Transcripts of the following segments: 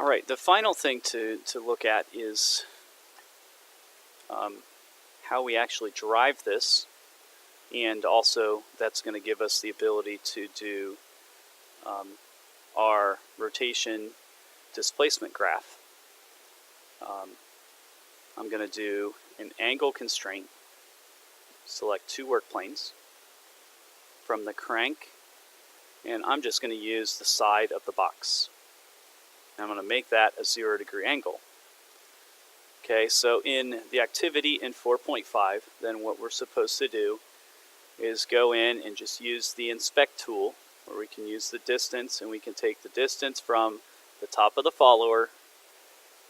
Alright, the final thing to look at is how we actually drive this, and also that's going to give us the ability to do our rotation displacement graph. I'm going to do an angle constraint, select two work planes from the crank, and I'm just going to use the side of the box. I'm going to make that a 0-degree angle. Okay, so in the activity in 4.5, then what we're supposed to do is go in and just use the inspect tool, where we can use the distance, and we can take the distance from the top of the follower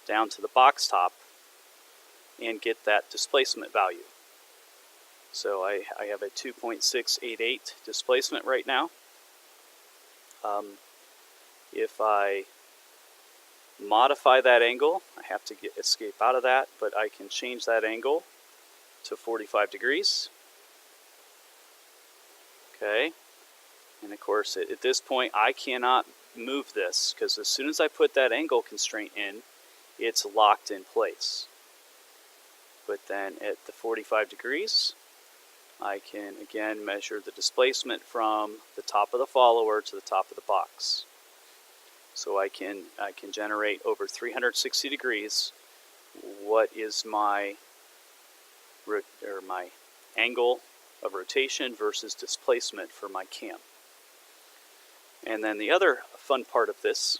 down to the box top and get that displacement value. So I have a 2.688 displacement right now. If I modify that angle, I have to escape out of that, but I can change that angle to 45 degrees. Okay, and of course at this point I cannot move this, because as soon as I put that angle constraint in, it's locked in place. But then at the 45 degrees, I can again measure the displacement from the top of the follower to the top of the box. So I can generate over 360 degrees what is my angle of rotation versus displacement for my cam. And then the other fun part of this,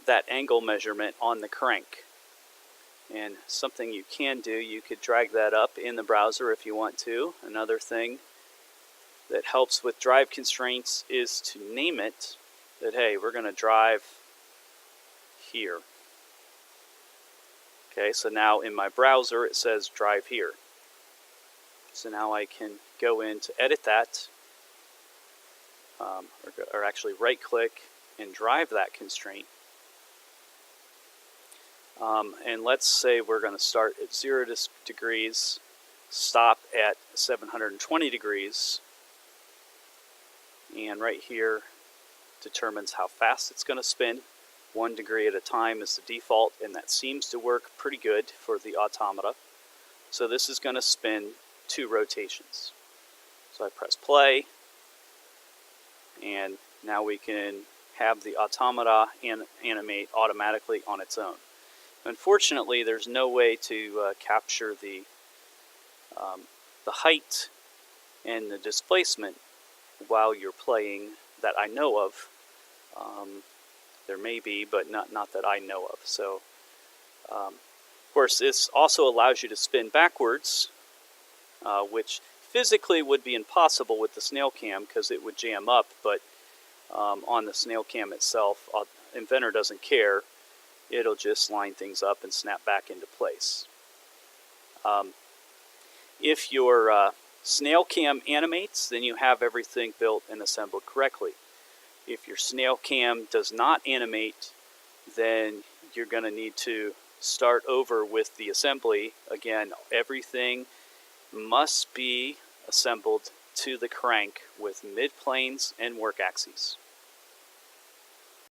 that angle measurement on the crank. And something you can do, you could drag that up in the browser if you want to. Another thing that helps with drive constraints is to name it that, hey, we're going to drive here. Okay, so now in my browser it says drive here. So now I can go in to edit that, or actually right click and drive that constraint. And let's say we're going to start at 0 degrees, stop at 720 degrees, and right here determines how fast it's going to spin. 1 degree at a time is the default, and that seems to work pretty good for the Automata. So this is going to spin 2 rotations. So I press play, and now we can have the Automata animate automatically on its own. Unfortunately, there's no way to capture the height and the displacement while you're playing that I know of. There may be, but not that I know of. So, of course, this also allows you to spin backwards, which physically would be impossible with the snail cam because it would jam up, but on the snail cam itself, Inventor doesn't care. It'll just line things up and snap back into place. If your snail cam animates, then you have everything built and assembled correctly. If your snail cam does not animate, then you're going to need to start over with the assembly. Again, everything must be assembled to the crank with mid planes and work axes.